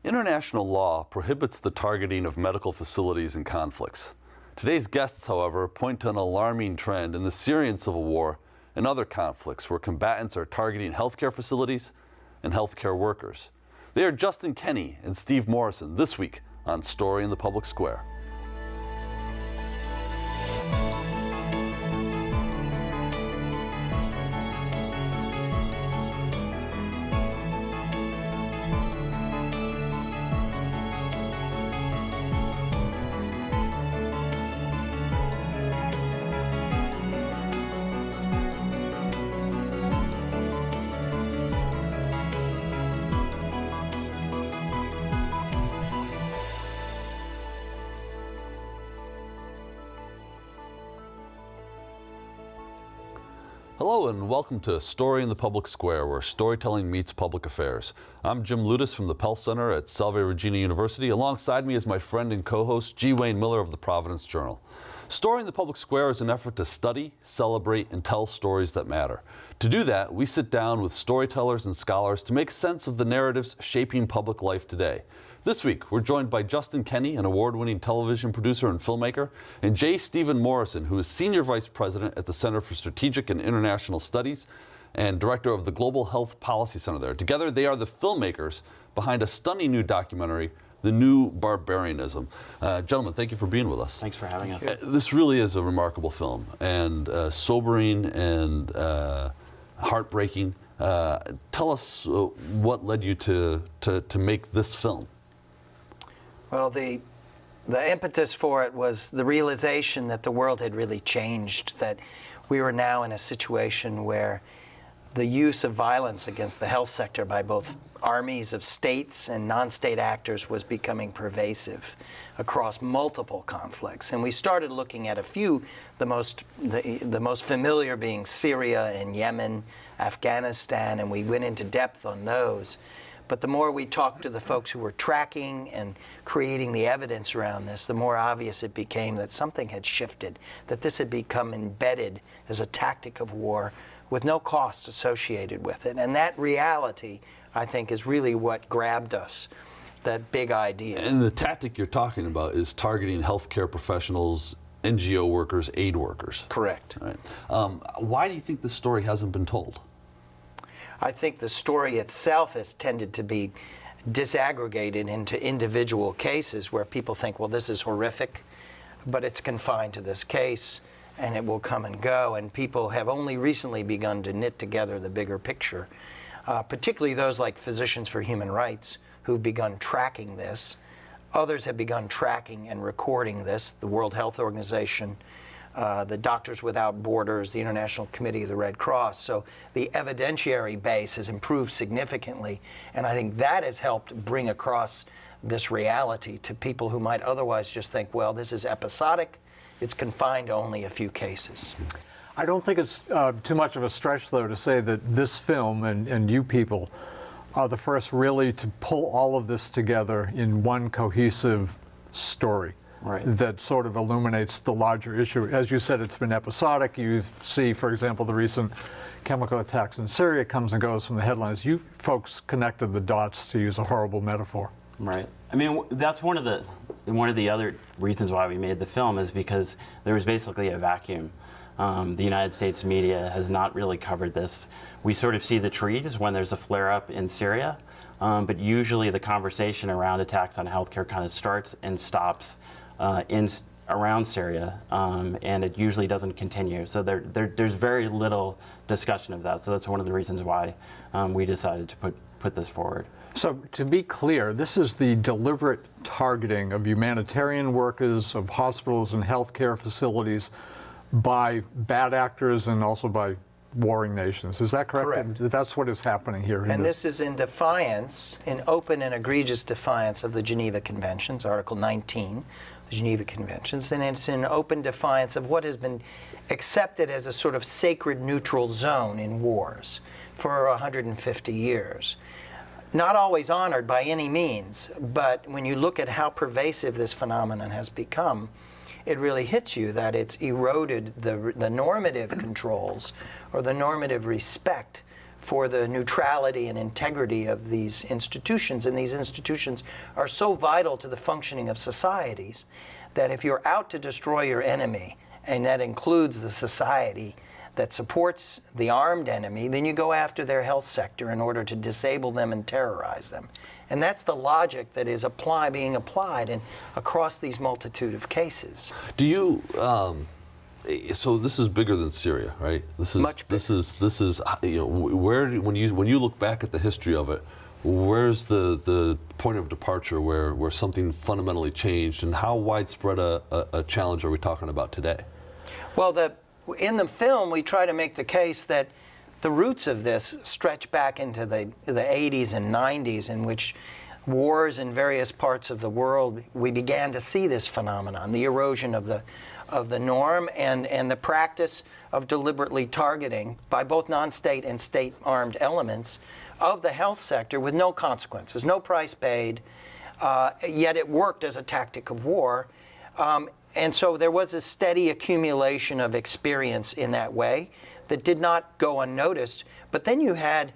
International law prohibits the targeting of medical facilities in conflicts. Today's guests, however, point to an alarming trend in the Syrian Civil War and other conflicts where combatants are targeting healthcare facilities and healthcare workers. They are Kenny and Steve Morrison this week on Story in the Public Square. Hello and welcome to Story in the Public Square, where storytelling meets public affairs. I'm Jim Ludes from the Pell Center at Salve, Regina University. Alongside me is my friend and co-host G. Wayne Miller of the Providence Journal. Story in the Public Square is an effort to study, celebrate, and tell stories that matter. To do that, we sit down with storytellers and scholars to make sense of the narratives shaping public life today. This week, we're joined by Kenny, an award-winning television producer and filmmaker, and J. Stephen Morrison, who is Senior Vice President at the Center for Strategic and International Studies and Director of the Global Health Policy Center there. Together, they are the filmmakers behind a stunning new documentary, The New Barbarianism. Gentlemen, thank you for being with us. Thanks for having us. This really is a remarkable film, and sobering and heartbreaking. Tell us what led you to make this film. Well, the impetus for it was the realization that the world had really changed, that we were now in a situation where the use of violence against the health sector by both armies of states and non-state actors was becoming pervasive across multiple conflicts. And we started looking at a few, the most familiar being Syria and Yemen, Afghanistan, and we went into depth on those. But the more we talked to the folks who were tracking and creating the evidence around this, the more obvious it became that something had shifted, that this had become embedded as a tactic of war with no cost associated with it. And that reality, I think, is really what grabbed us, that big idea. And the tactic you're talking about is targeting healthcare professionals, NGO workers, aid workers. Correct. Right. Why do you think this story hasn't been told? I think the story itself has tended to be disaggregated into individual cases where people think, well, this is horrific, but it's confined to this case and it will come and go. And people have only recently begun to knit together the bigger picture, particularly those like Physicians for Human Rights who've begun tracking this. Others have begun tracking and recording this, the World Health Organization, the Doctors Without Borders, the International Committee of the Red Cross. So the evidentiary base has improved significantly, and I think that has helped bring across this reality to people who might otherwise just think, well, this is episodic, it's confined to only a few cases. I don't think it's too much of a stretch, though, to say that this film and you people are the first really to pull all of this together in one cohesive story. Right. That sort of illuminates the larger issue. As you said, it's been episodic. You see, for example, the recent chemical attacks in Syria comes and goes from the headlines. You folks connected the dots, to use a horrible metaphor. Right. I mean, that's one of the other reasons why we made the film, is because there was basically a vacuum. The United States media has not really covered this. We sort of see the trees when there's a flare-up in Syria, but usually the conversation around attacks on healthcare kind of starts and stops around Syria, and it usually doesn't continue. So there's very little discussion of that. So that's one of the reasons why we decided to put this forward. So to be clear, this is the deliberate targeting of humanitarian workers, of hospitals and healthcare facilities by bad actors and also by warring nations. Is that correct? Correct. That's what is happening here. And this is in defiance, in open and egregious defiance of the Geneva Conventions, Article 19, the Geneva Conventions, and it's in open defiance of what has been accepted as a sort of sacred neutral zone in wars for 150 years. Not always honored by any means, but when you look at how pervasive this phenomenon has become, it really hits you that it's eroded the normative controls or the normative respect for the neutrality and integrity of these institutions. And these institutions are so vital to the functioning of societies that if you're out to destroy your enemy, and that includes the society that supports the armed enemy, then you go after their health sector in order to disable them and terrorize them. And that's the logic that is being applied across these multitude of cases. Do you? So this is bigger than Syria, right? This is Much bigger. This is when you look back at the history of it, where's the point of departure where something fundamentally changed, and how widespread a challenge are we talking about today? Well, in the film, we try to make the case that the roots of this stretch back into the 80s and 90s, in which wars in various parts of the world, we began to see this phenomenon, the erosion of the norm and the practice of deliberately targeting by both non-state and state armed elements of the health sector with no consequences, no price paid, yet it worked as a tactic of war. And so there was a steady accumulation of experience in that way that did not go unnoticed. But then you had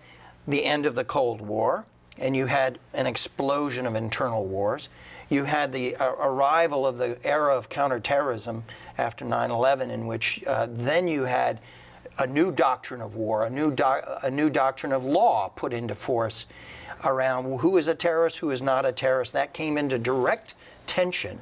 the end of the Cold War, and you had an explosion of internal wars. You had the arrival of the era of counterterrorism after 9/11, in which then you had a new doctrine of war, a new doctrine of law put into force around who is a terrorist, who is not a terrorist. That came into direct tension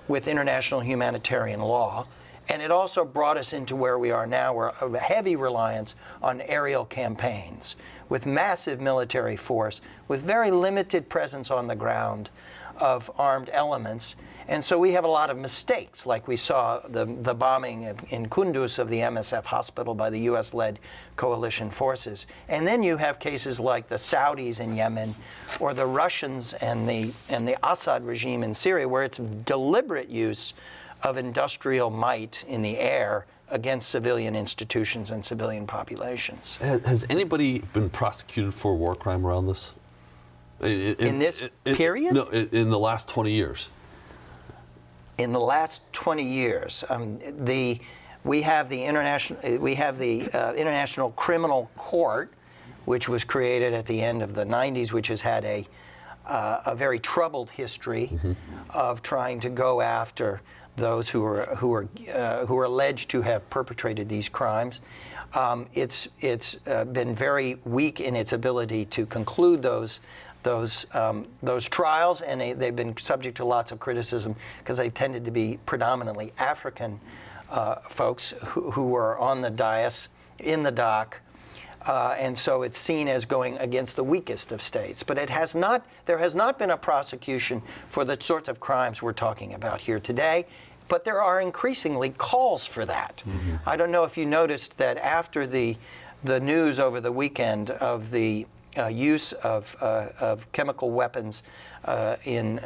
with international humanitarian law. And it also brought us into where we are now, where a heavy reliance on aerial campaigns, with massive military force, with very limited presence on the ground of armed elements. And so we have a lot of mistakes, like we saw the bombing in Kunduz of the MSF hospital by the US-led coalition forces. And then you have cases like the Saudis in Yemen, or the Russians and the Assad regime in Syria, where it's deliberate use of industrial might in the air against civilian institutions and civilian populations. Has anybody been prosecuted for war crime around this? In this period? No, in the last 20 years. In the last 20 years, we have the International Criminal Court, which was created at the end of the 90s, which has had a very troubled history of trying to go after those who are alleged to have perpetrated these crimes. It's been very weak in its ability to conclude those trials, and they've been subject to lots of criticism because they tended to be predominantly African folks who were on the dais, in the dock, and so it's seen as going against the weakest of states. But there has not been a prosecution for the sorts of crimes we're talking about here today, but there are increasingly calls for that. I don't know if you noticed that after the news over the weekend of the use of chemical weapons in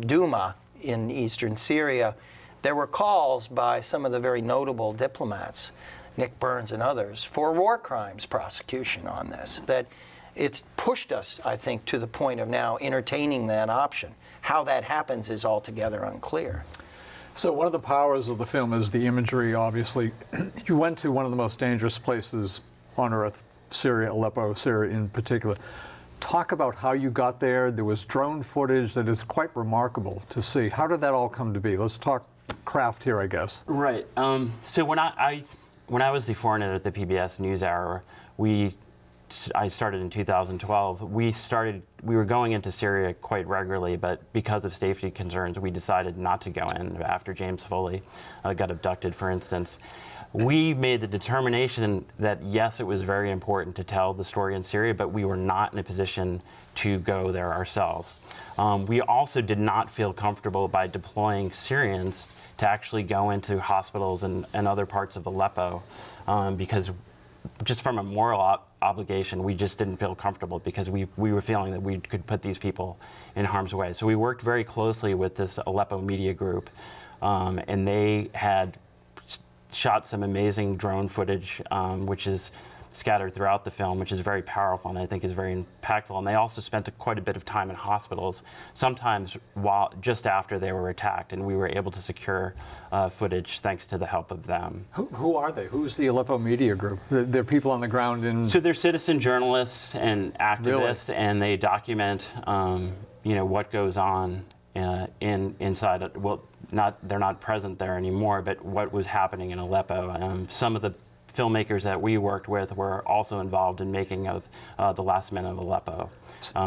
Douma in eastern Syria, there were calls by some of the very notable diplomats, Nick Burns and others, for war crimes prosecution on this. That it's pushed us, I think, to the point of now entertaining that option. How that happens is altogether unclear. So one of the powers of the film is the imagery, obviously. You went to one of the most dangerous places on earth, Syria, Aleppo, Syria in particular. Talk about how you got there. There was drone footage that is quite remarkable to see. How did that all come to be? Let's talk craft here, I guess. Right. So when I was the foreign editor at the PBS NewsHour, I started in 2012. We were going into Syria quite regularly, but because of safety concerns, we decided not to go in after James Foley got abducted, for instance. We made the determination that, yes, it was very important to tell the story in Syria, but we were not in a position to go there ourselves. We also did not feel comfortable by deploying Syrians to actually go into hospitals and other parts of Aleppo because just from a moral obligation, we just didn't feel comfortable because we were feeling that we could put these people in harm's way. So we worked very closely with this Aleppo media group, and they had shot some amazing drone footage, which is scattered throughout the film, which is very powerful and I think is very impactful. And they also spent quite a bit of time in hospitals, sometimes just after they were attacked, and we were able to secure footage thanks to the help of them. Who are they? Who's the Aleppo Media Group? They're people on the ground in... So they're citizen journalists and activists, Really? and they document what goes on inside. They're not present there anymore, but what was happening in Aleppo. Some of the filmmakers that we worked with were also involved in making of The Last Men of Aleppo,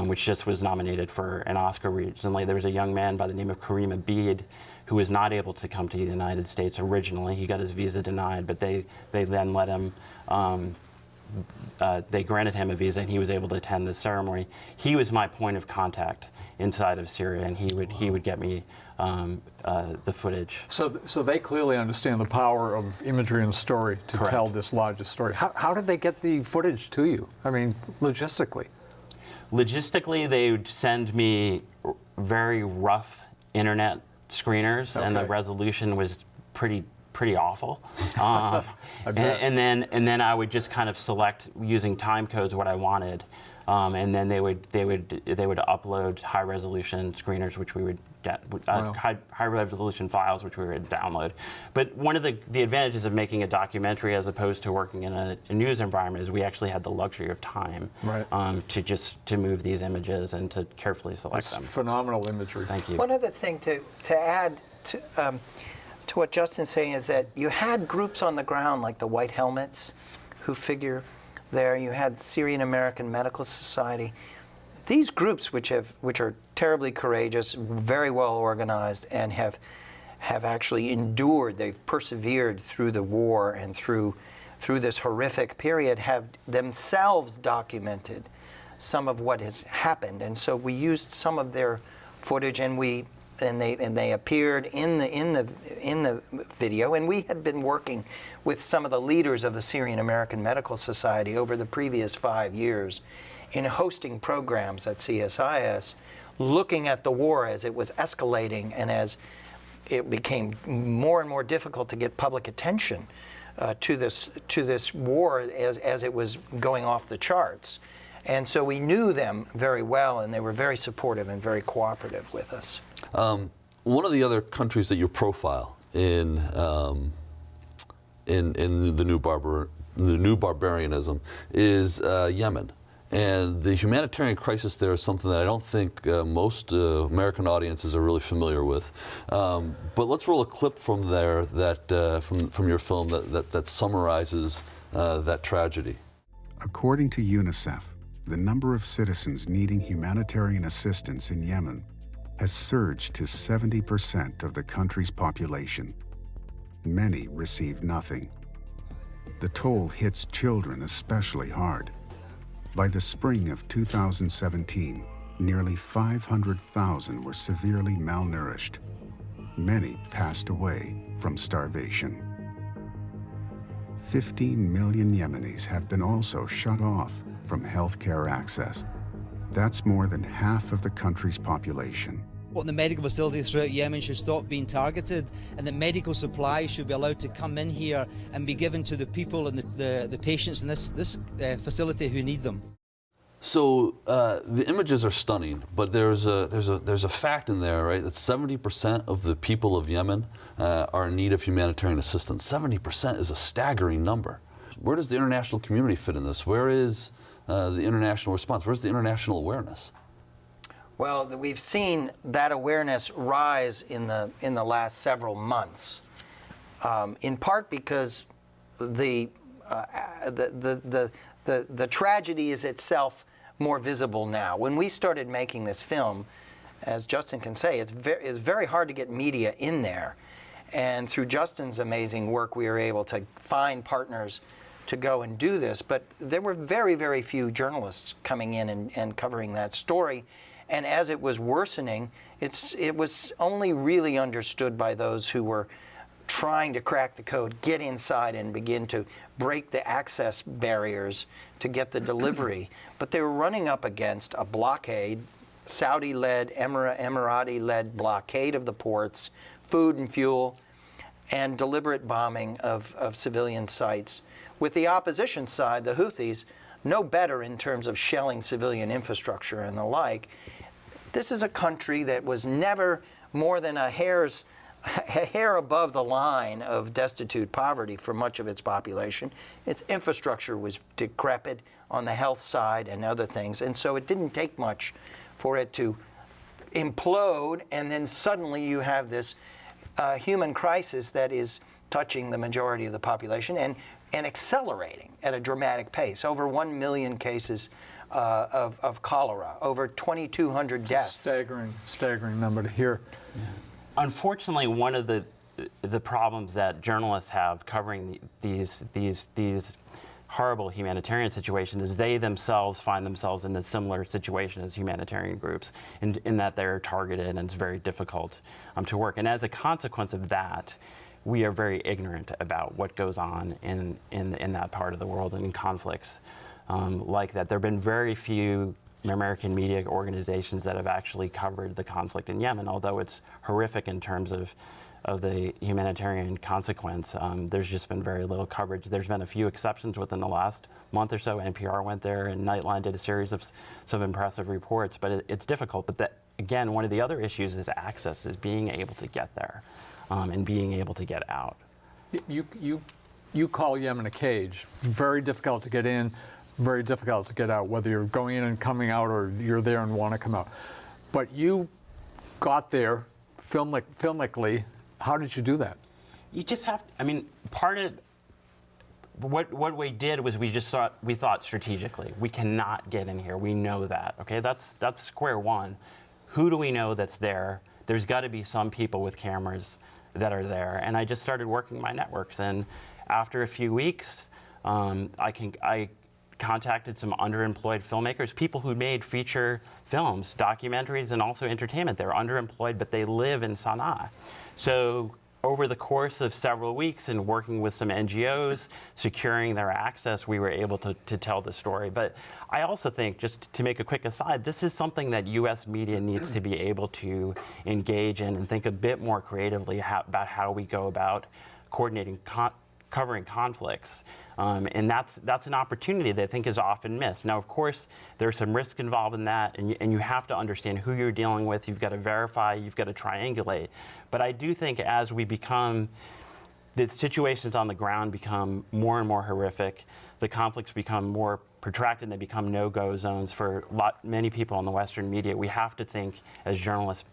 which just was nominated for an Oscar recently. There was a young man by the name of Kareem Abid who was not able to come to the United States originally. He got his visa denied, but they then let him, they granted him a visa and he was able to attend the ceremony. He was my point of contact inside of Syria, and he would get me the footage. So they clearly understand the power of imagery and story to Correct. tell this larger story. How did they get the footage to you? I mean, logistically. Logistically, they would send me very rough internet screeners, and the Okay. resolution was pretty awful. I bet. And then I would just kind of select using time codes what I wanted, and then they would upload high resolution screeners, which we would get Wow. high resolution files, which we would download. But one of the advantages of making a documentary as opposed to working in a news environment is we actually had the luxury of time, Right. to move these images and to carefully select It's them. phenomenal imagery. Thank you. One other thing to add to what Justin's saying is that you had groups on the ground like the White Helmets who figure there. You had Syrian American Medical Society. These groups, which are terribly courageous, very well organized, and have actually endured, they've persevered through the war and through this horrific period, have themselves documented some of what has happened. And so we used some of their footage, and they appeared in the video. And we had been working with some of the leaders of the Syrian American Medical Society over the previous 5 years in hosting programs at CSIS, looking at the war as it was escalating and as it became more and more difficult to get public attention to this war as it was going off the charts. And so we knew them very well, and they were very supportive and very cooperative with us. One of the other countries that you profile in the new barbarianism is Yemen. And the humanitarian crisis there is something that I don't think most American audiences are really familiar with. But let's roll a clip from there that from your film that summarizes that tragedy. According to UNICEF, the number of citizens needing humanitarian assistance in Yemen has surged to 70% of the country's population. Many receive nothing. The toll hits children especially hard. By the spring of 2017, nearly 500,000 were severely malnourished. Many passed away from starvation. 15 million Yemenis have been also shut off from healthcare access. That's more than half of the country's population. The medical facilities throughout Yemen should stop being targeted, and that medical supplies should be allowed to come in here and be given to the people and the patients in this facility who need them. So the images are stunning, but there's a fact in there, right? That 70% of the people of Yemen are in need of humanitarian assistance. 70% is a staggering number. Where does the international community fit in this? Where is the international response? Where's the international awareness? Well, we've seen that awareness rise in the last several months, in part because the tragedy is itself more visible now. When we started making this film, as Justin can say, it's very hard to get media in there, and through Justin's amazing work, we were able to find partners to go and do this. But there were very, very few journalists coming in and covering that story. And as it was worsening, it was only really understood by those who were trying to crack the code, get inside and begin to break the access barriers to get the delivery. But they were running up against a blockade, Saudi-led, Emirati-led blockade of the ports, food and fuel, and deliberate bombing of civilian sites, with the opposition side, the Houthis, no better in terms of shelling civilian infrastructure and the like. This is a country that was never more than a hair above the line of destitute poverty for much of its population. Its infrastructure was decrepit on the health side and other things, and so it didn't take much for it to implode, and then suddenly you have this human crisis that is touching the majority of the population and accelerating at a dramatic pace. Over 1 million cases of cholera, over 2,200 deaths. Staggering number to hear. Unfortunately, one of the problems that journalists have covering these horrible humanitarian situations is they themselves find themselves in a similar situation as humanitarian groups, in that they're targeted and it's very difficult to work. And as a consequence of that, we are very ignorant about what goes on in that part of the world and in conflicts like that. There have been very few American media organizations that have actually covered the conflict in Yemen, although it's horrific in terms of the humanitarian consequence. There's just been very little coverage. There's been a few exceptions within the last month or so. NPR went there, and Nightline did a series of some impressive reports, but it's difficult. But again, one of the other issues is access, is being able to get there and being able to get out. You call Yemen a cage. Very difficult to get in, very difficult to get out, whether you're going in and coming out or you're there and want to come out. But you got there filmically. How did you do that? You just have to, I mean, part of what we did was we thought strategically. We cannot get in here. We know that. Okay, that's square one. Who do we know that's there? There's got to be some people with cameras that are there. And I just started working my networks. And after a few weeks, I contacted some underemployed filmmakers, people who made feature films, documentaries, and also entertainment. They're underemployed, but they live in Sana'a. So over the course of several weeks and working with some NGOs, securing their access, we were able to tell the story. But I also think, just to make a quick aside, this is something that U.S. media needs to be able to engage in and think a bit more creatively about how we go about coordinating covering conflicts. And that's an opportunity that I think is often missed. Now, of course, there's some risk involved in that, and you have to understand who you're dealing with. You've got to verify, you've got to triangulate. But I do think as the situations on the ground become more and more horrific, the conflicts become more protracted, and they become no-go zones for many people in the Western media, we have to think as journalists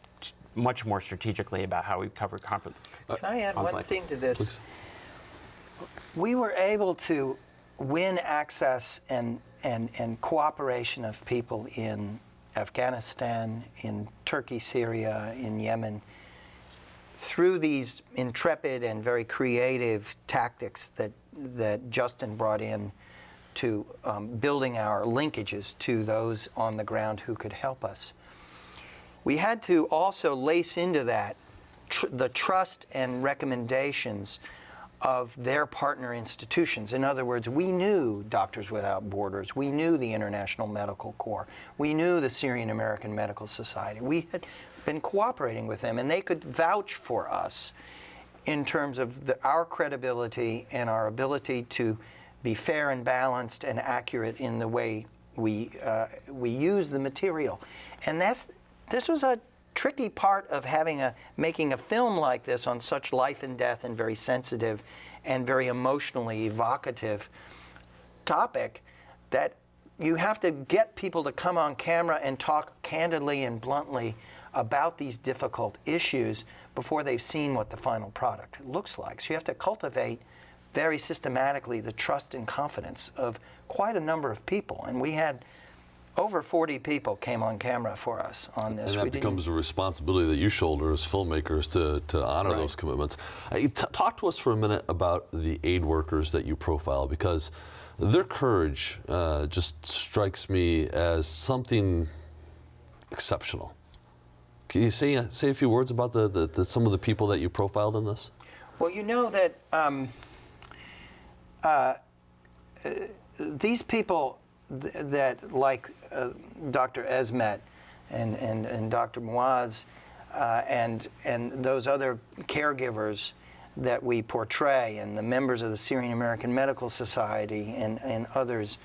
much more strategically about how we cover conflict. Can I add one thing to this? Please. We were able to win access and cooperation of people in Afghanistan, in Turkey, Syria, in Yemen, through these intrepid and very creative tactics that Justin brought in to building our linkages to those on the ground who could help us. We had to also lace into that the trust and recommendations of their partner institutions. In other words, we knew Doctors Without Borders, we knew the International Medical Corps, we knew the Syrian American Medical Society. We had been cooperating with them, and they could vouch for us in terms of our credibility and our ability to be fair and balanced and accurate in the way we use the material. And this was a tricky part of making a film like this on such life and death and very sensitive and very emotionally evocative topic, that you have to get people to come on camera and talk candidly and bluntly about these difficult issues before they've seen what the final product looks like. So you have to cultivate very systematically the trust and confidence of quite a number of people. And we had over 40 people came on camera for us on this. And that becomes a responsibility that you shoulder as filmmakers to honor those commitments. Talk to us for a minute about the aid workers that you profile, because their courage just strikes me as something exceptional. Can you say a few words about some of the people that you profiled in this? Well, you know that these people that, like Dr. Esmet and Dr. Muaz and those other caregivers that we portray, and the members of the Syrian American Medical Society and others,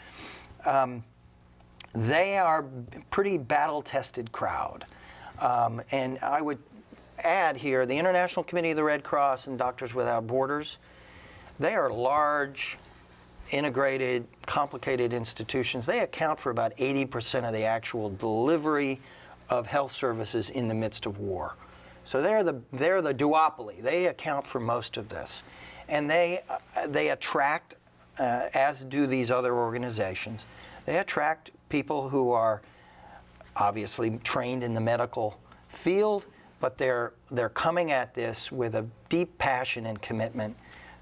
they are a pretty battle-tested crowd. And I would add here, the International Committee of the Red Cross and Doctors Without Borders, they are large, integrated, complicated institutions. They account for about 80% of the actual delivery of health services in the midst of war. So they're the duopoly. They account for most of this. And they attract, as do these other organizations, they attract people who are obviously trained in the medical field, but they're coming at this with a deep passion and commitment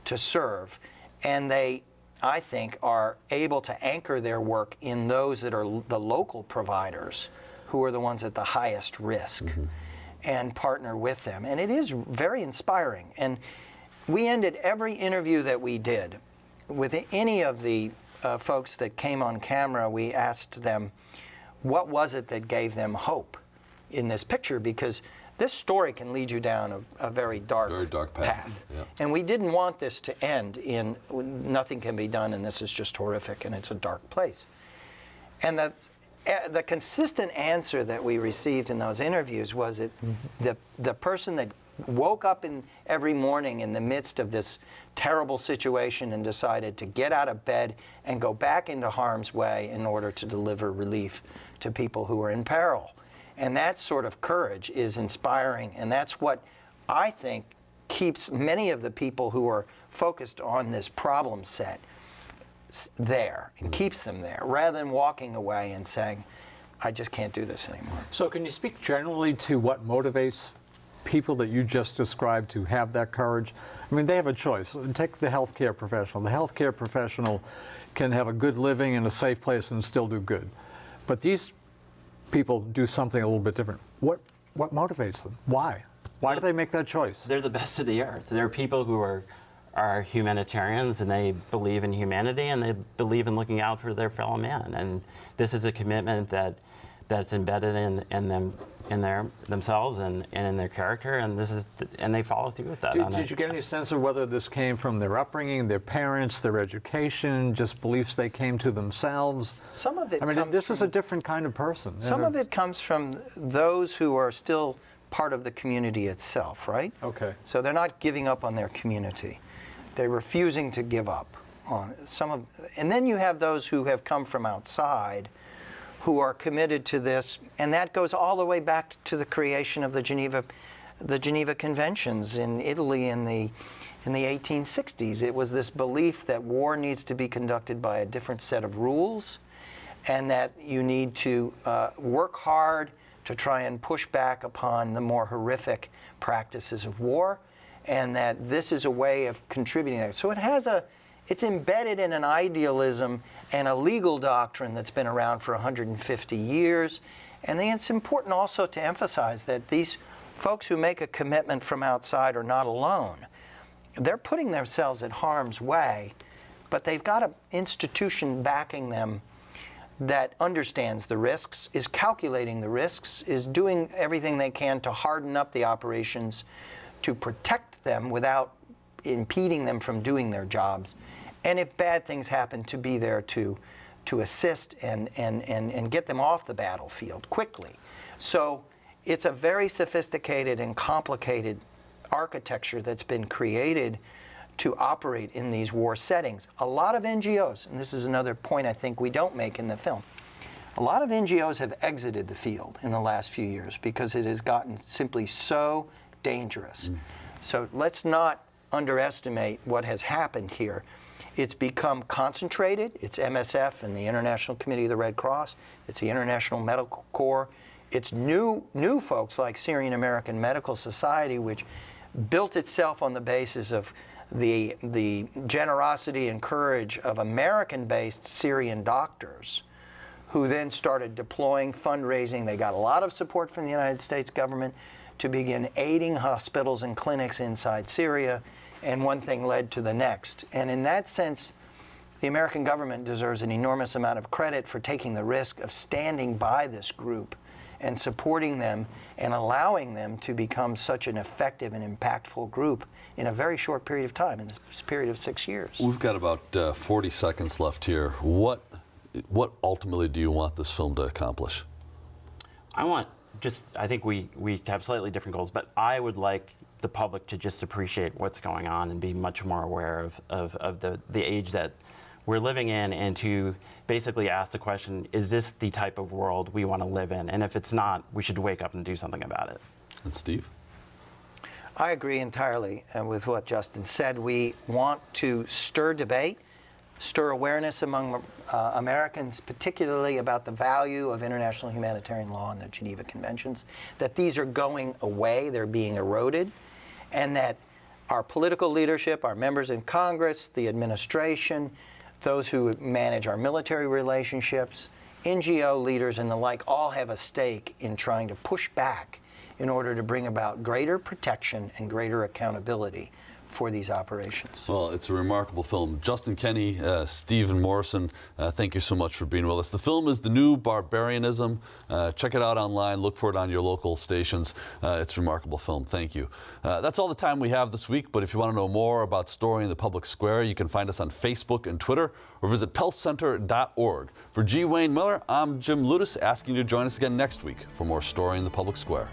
to serve. And they, I think, are able to anchor their work in those that are the local providers who are the ones at the highest risk, and partner with them. And it is very inspiring. And we ended every interview that we did with any of the folks that came on camera. We asked them, what was it that gave them hope in this picture? Because this story can lead you down a very dark path. Yeah. And we didn't want this to end in nothing can be done and this is just horrific and it's a dark place. And the consistent answer that we received in those interviews was that the person that woke up every morning in the midst of this terrible situation and decided to get out of bed and go back into harm's way in order to deliver relief to people who are in peril. And that sort of courage is inspiring, and that's what I think keeps many of the people who are focused on this problem set there and keeps them there, rather than walking away and saying, I just can't do this anymore. So can you speak generally to what motivates people that you just described to have that courage? I mean, they have a choice. Take the healthcare professional. The healthcare professional can have a good living in a safe place and still do good. But these people do something a little bit different. What motivates them? Why? Why do they make that choice? They're the best of the earth. They're people who are humanitarians, and they believe in humanity, and they believe in looking out for their fellow man. And this is a commitment that's embedded in them, themselves and in their character, and they follow through with that. Did you get any sense of whether this came from their upbringing, their parents, their education, just beliefs they came to themselves? Some of it I mean, comes this from, is a different kind of person. Some of it comes from those who are still part of the community itself, right? Okay. So they're not giving up on their community. They're refusing to give up on and then you have those who have come from outside who are committed to this, and that goes all the way back to the creation of the Geneva Conventions in Italy in the 1860s. It was this belief that war needs to be conducted by a different set of rules, and that you need to work hard to try and push back upon the more horrific practices of war, and that this is a way of contributing to that. So it's embedded in an idealism and a legal doctrine that's been around for 150 years. And then it's important also to emphasize that these folks who make a commitment from outside are not alone. They're putting themselves at harm's way, but they've got an institution backing them that understands the risks, is calculating the risks, is doing everything they can to harden up the operations to protect them without impeding them from doing their jobs, and if bad things happen, to be there to assist and get them off the battlefield quickly. So it's a very sophisticated and complicated architecture that's been created to operate in these war settings. A lot of NGOs, and this is another point I think we don't make in the film, a lot of NGOs have exited the field in the last few years because it has gotten simply so dangerous. So let's not underestimate what has happened here. It's become concentrated. It's MSF and the International Committee of the Red Cross. It's the International Medical Corps. It's new folks like Syrian American Medical Society, which built itself on the basis of the generosity and courage of American-based Syrian doctors, who then started deploying fundraising. They got a lot of support from the United States government to begin aiding hospitals and clinics inside Syria, and one thing led to the next. And in that sense, the American government deserves an enormous amount of credit for taking the risk of standing by this group and supporting them and allowing them to become such an effective and impactful group in a very short period of time, in this period of 6 years. We've got about 40 seconds left here. What ultimately do you want this film to accomplish? I think we have slightly different goals, but I would like the public to just appreciate what's going on and be much more aware of the age that we're living in, and to basically ask the question, is this the type of world we want to live in? And if it's not, we should wake up and do something about it. And Steve? I agree entirely with what Justin said. We want to stir debate, stir awareness among Americans, particularly about the value of international humanitarian law and the Geneva Conventions, that these are going away, they're being eroded, and that our political leadership, our members in Congress, the administration, those who manage our military relationships, NGO leaders and the like, all have a stake in trying to push back in order to bring about greater protection and greater accountability for these operations. Well, it's a remarkable film. Justin, Kenny, Steve Morrison, thank you so much for being with us. The film is The New Barbarianism. Check it out online. Look for it on your local stations. It's a remarkable film. Thank you. That's all the time we have this week, but if you want to know more about Story in the Public Square, you can find us on Facebook and Twitter, or visit pellcenter.org. For G. Wayne Miller, I'm Jim Ludes, asking you to join us again next week for more Story in the Public Square.